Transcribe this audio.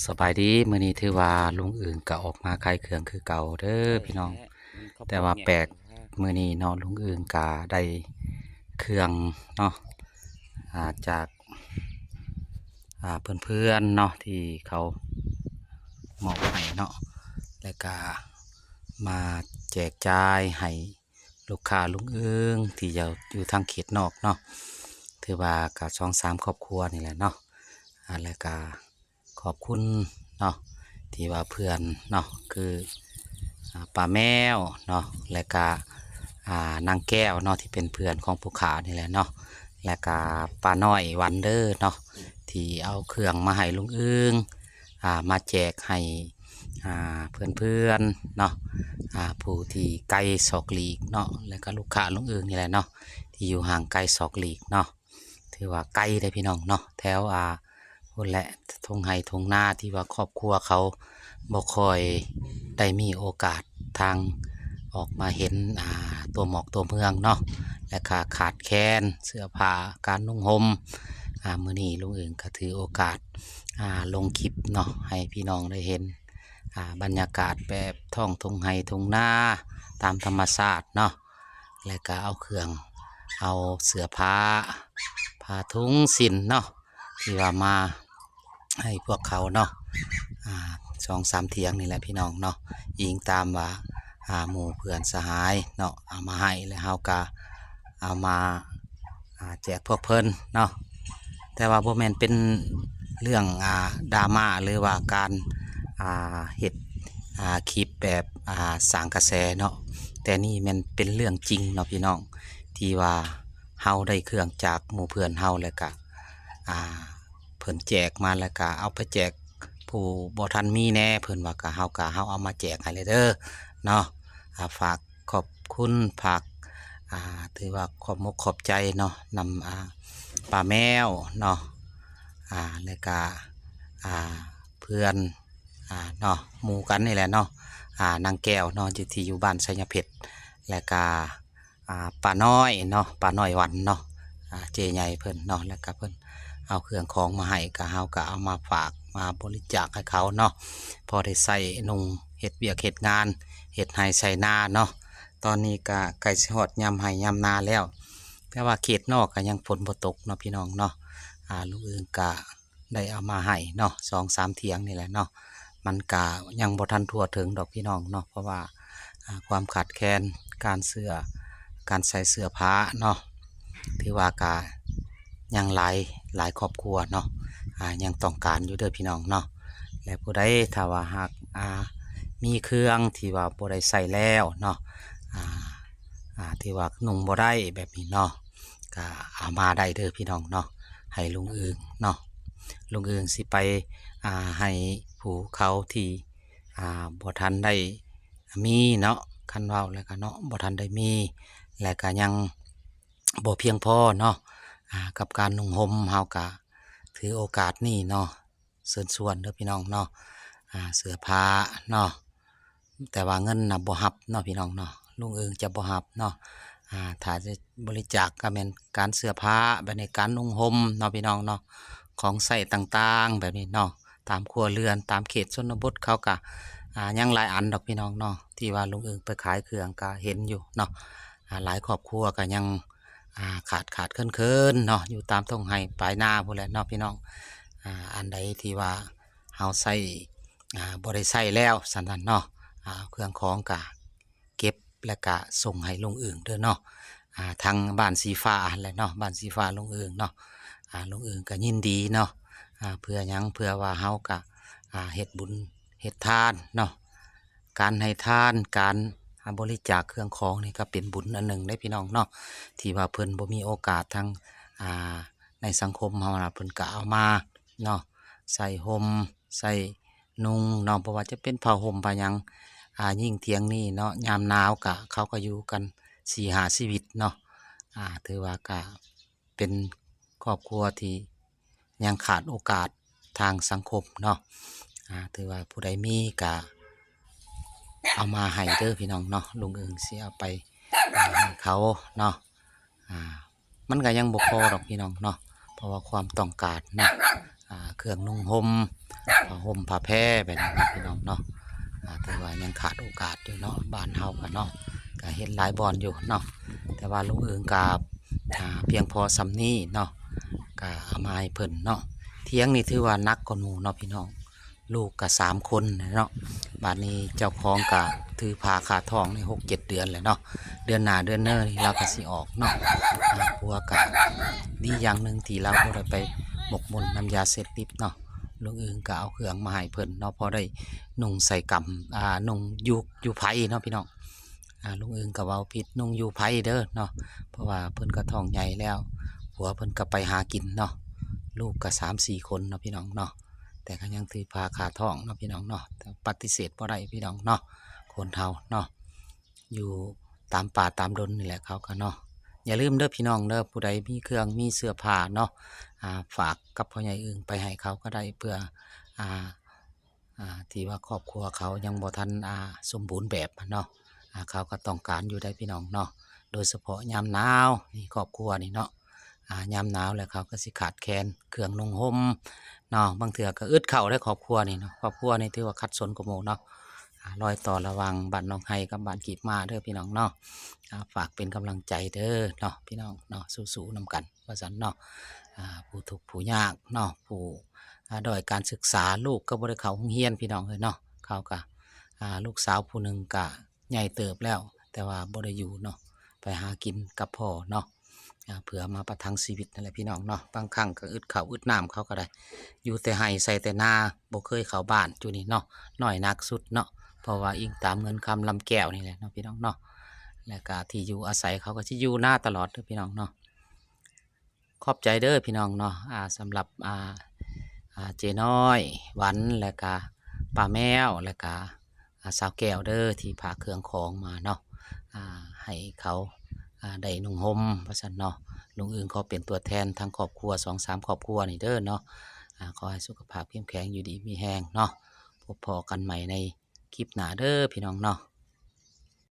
สบายดีมื้อนี้ถือว่าลุงอื่นก็ออกมาขายเครื่องคือเก่าเด้อใช่พี่น้องมันเขาแต่พูดแหง่ว่าแปลกฮะมื้อนี้เนาะลุงอื่นก็ได้เครื่องเนาะจากเพื่อนๆเนาะที่เขามอบให้เนาะแล้วก็มาแจกจ่ายให้ลูกค้าลุงอื่นที่อยู่ทางเขตนอกเนาะถือว่าก็2-3ครอบครัวนี่แหละเนาะแล้วก็ขอบคุณเนาะ ที่ว่าเพื่อนเนาะคือป้าแมวเนาะและก็นางแก้วเนาะที่เป็นเพื่อนของผู้ขานี่แหละเนาะและก็ป้าน้อยวันเดอร์เนาะที่เอาเครื่องมาให้ลุงอึ้งมาแจกให้เพื่อนๆเนาะผู้ที่ไกลศอกหลีกเนาะแล้วก็ลูกค้าลุงอึ้งนี่แหละเนาะที่อยู่ห่างไกลศอกหลีกเนาะถือว่าไกลได้พี่น้องเนาะแถวพุ่นแหละทงไห้ทงนาที่ว่าครอบครัวเขาบ่ค่อยได้มีโอกาสทางออกมาเห็นตัวหมอกตัวเมืองเนาะและขาดแคลนเสื้อผ้าการนุ่งห่มมื้อนี้ลุงเอิงก็ถือโอกาสลงคลิปเนาะให้พี่น้องได้เห็นบรรยากาศแบบท้องทงไห้ทงนาตามธรรมชาติเนาะและก็เอาเครื่องเอาเสื้อผ้าทุงสินเนาะที่ว่ามา ให้พวกเขาเนาะอ่า2-3เถียงนี่แหละพี่น้องเนาะยิงตามว่าหมู่เพื่อนสหายเนาะเอามาให้แล้วเฮาก็เอามาแจกพวกเพิ่นเนาะแต่ว่าบ่แม่นเป็นเรื่องดราม่าหรือว่าการเฮ็ดคลิปแบบสร้างกระแสเนาะแต่นี่มันเป็นเรื่องจริงเนาะพี่น้องที่ว่าเฮาได้เครื่องจากหมู่เพื่อนเฮาแล้วก็อ่า เพิ่นแจกมาแล้วก็เอาไปแจกผู้บ่ทันมีแน่เพิ่นว่าก็เฮาเอามาแจกให้เลยเด้อเนาะฝากขอบคุณฝากถือว่าขอบมกขอบใจเนาะนำป้าแมวเนาะแล้วก็อ่าเพื่อนเนาะหมู่กันนี่แหละเนาะนางแก้วเนาะที่อยู่บ้านไชยเพชรแล้วก็ป้าน้อยเนาะป้าน้อยวันเนาะเจใหญ่เพิ่นเนาะแล้วก็เพิ่น เอาเครื่องของมาให้ก็เฮาก็เอามาฝากมาบริจาคให้เขาเนาะพอได้ใส่นุ่งเฮ็ดเวียกเฮ็ดงานเฮ็ดไร่ใส่นาเนาะตอนนี้ก็ใกล้สิฮอดยามไร่ยามนาแล้วแต่ว่าเขตนอกก็ยังฝนบ่ตกเนาะพี่น้องเนาะลูกอื่นก็ได้เอามาให้เนาะ2-3เถียงนี่แหละเนาะมันก็ยังบ่ทันทั่วถึงดอกพี่น้องเนาะเพราะว่าความขาดแคลนการการใส่เสื้อผ้าเนาะที่ว่าก็ยังหลายครอบครัวเนาะยังต้องการอยู่เด้อพี่น้องเนาะและผู้ใดถ้าว่าหากมีเครื่องที่ว่าบ่ได้ใส่แล้วเนาะอ่าที่ว่านุ่งบ่ได้แบบนี้เนาะก็เอามาได้เด้อพี่น้องเนาะให้ลุงอึงเนาะลุงอึงสิไปให้ผู้เขาที่บ่ทันได้มีเนาะคันเว้าแล้วก็เนาะบ่ทันได้มีและก็ยังบ่เพียงพอเนาะ กับการนุ่งห่มเฮากะถือโอกาสนี่เนาะเชิญชวนเด้อพี่น้องเนาะเสื้อผ้าเนาะแต่ว่าเงินน่ะบ่รับเนาะพี่น้องเนาะลุงเอิงจะบ่รับเนาะถ้าจะบริจาคก็เป็นการเสื้อผ้าแบบในการนุ่งห่มเนาะพี่น้องเนาะของใส่ต่างๆแบบนี้เนาะตามครัวเรือนตามเขตชนบทเขาก็ยังหลายอันดอกพี่น้องเนาะที่ว่าลุงเอิงไปขายเครื่องก็เห็นอยู่เนาะหลายครอบครัวก็ยัง ขาดเคินเนาะอยู่ตามท้องไห้ปลายนาพู้นแหละเนาะพี่น้องอันใดที่ว่าเฮาใส่บ่ได้ใส่แล้วสันนันเนาะเครื่องของกะเก็บและกะส่งให้ลุงอื่นเด้อเนาะทางบ้านสีฟ้าแหละเนาะบ้านสีฟ้าลุงอื่นเนาะลุงอื่นก็ยินดีเนาะเพื่อหยังเพื่อว่าเฮากะเฮ็ดบุญเฮ็ดทานเนาะการให้ทานการบริจาคเครื่องของนี่ก็เป็นบุญอันหนึ่งได้พี่น้องเนาะ ที่ว่าเพิ่นบ่มีโอกาสทางอ่าในสังคมเฮาน่ะเพิ่นก็เอามาเนาะใส่ห่มใส่นุ่งเนาะบ่ว่าจะเป็นผ้าห่มผ้าหยังยิ่งเที่ยงนี้เนาะยามหนาวก็เขาก็อยู่กัน4-5ชีวิตเนาะถือว่าก็เป็นครอบครัวที่ยังขาดโอกาสทางสังคมเนาะถือว่าผู้ใดมีก็เอามาให้เด้อพี่น้องเนาะลุงเอิงสิเอาไปให้เขาเนาะ อ่ามันก็ยังบ่พอดอกพี่น้องเนาะเพราะว่าความต้องการเนาะ เครื่องนุ่งห่มผ้าห่มผ้าแพร่ไปนี่นะพี่น้องเนาะแต่ว่ายังขาดโอกาสอยู่เนาะบ้านเฮากันเนาะก็เห็นหลายบอนอยู่เนาะแต่ว่าลุงเอิงกับเพียงพอสำนี้เนาะก็เอามาให้เพิ่นเนาะเที่ยงนี่ถือว่านักกว่าหมู่เนาะพี่น้องลูกก็3 คนเนาะบัดนี้เจ้าของก็ถือพาขาท้องใน6-7 เดือนเลยเนาะเดือนหน้าเดือนเน้อนี่เราก็สิออกเนาะผัวก็ดีอย่างหนึ่งที่เราบ่ได้ไปหมกมุ่นน้ำยาเสพติดเนาะลุงเอิงก็เอาเครื่องมาให้เพิ่นเนาะพอได้นุ่งใส่กำนุ่งอยู่ไผเนาะพี่น้องลุงเอิงก็เว้าผิดนุ่งอยู่ไผเด้อเนาะเพราะว่าเพิ่นก็ท้องใหญ่แล้วผัวเพิ่นก็ไปหากินเนาะลูกก็3-4 คนเนาะพี่น้องเนาะแต่ก็ยังถือพาขาท้องเนาะพี่น้องเนาะแต่ปฏิเสธบ่ได้พี่น้องเนาะคนเฮาเนาะอยู่ตามป่าตามดงนี่แหละเขาก็เนาะอย่าลืมเด้อพี่น้องเด้อผู้ใดมีเครื่องมีเสื้อผ้าเนาะฝากกับพ่อใหญ่อึ่งไปให้เขาก็ได้เพื่ออ่าที่ว่าครอบครัวเขายังบ่ทันสมบูรณ์แบบเนาะเขาก็ต้องการอยู่ได้พี่น้องเนาะโดยเฉพาะยามหนาวนี่ครอบครัวนี่เนาะยามหนาวแล้วเขาก็สิขาดแคลนเครื่องนุ่งห่มเนาะบางเถื่อก็อึดเข่าได้ครอบครัวนี่เนาะครอบครัวนี่ถือว่าคัดสนกว่าหมู่เนาะรอยต่อระหวังบ้านน้องไห้กับบ้านกีบมาเด้อพี่น้องเนาะฝากเป็นกำลังใจเด้อเนาะพี่น้องเนาะสู้ๆนำกันว่าซั่นเนาะผู้ทุกข์ผู้ยากเนาะผู้ด้อยการศึกษาลูกก็บ่ได้เข้าโรงเรียนพี่น้องเอ้ยเนาะเขาก็ลูกสาวผู้หนึ่งก็ใหญ่เติบแล้วแต่ว่าบ่ได้อยู่เนาะไปหากินกับพ่อเนาะเผื่อมาประทังชีวิตนั่นแหละพี่น้องเนาะบางครั้งก็อึดข้าวอึดน้ำเขาก็ได้อยู่แต่ไห้ใส่แต่นาบ่เคยเข้าบ้านจุนี่เนาะน้อยนักสุดเนาะเพราะว่าอิงตามเงินคำลำแก้วนี่แหละเนาะพี่น้องเนาะและก็ที่อยู่อาศัยเขาก็สิอยู่หน้าตลอดเด้อพี่น้องเนาะขอบใจเด้อพี่น้องเนาะสำหรับเจน้อยหวันและก็ป้าแมวและก็สาวแก้วเด้อที่พาเครื่องของมาเนาะให้เขาได้นุ่งห่มเพราะฉะนั้นเนาะลุงอึ่งขอเป็นตัวแทนทั้งครอบครัว2-3 ครอบครัวนี่เด้อเนาะขอให้สุขภาพเข้มแข็งอยู่ดีมีแรงเนาะพบพอกันใหม่ในคลิปหน้าเด้อพี่น้องเนาะ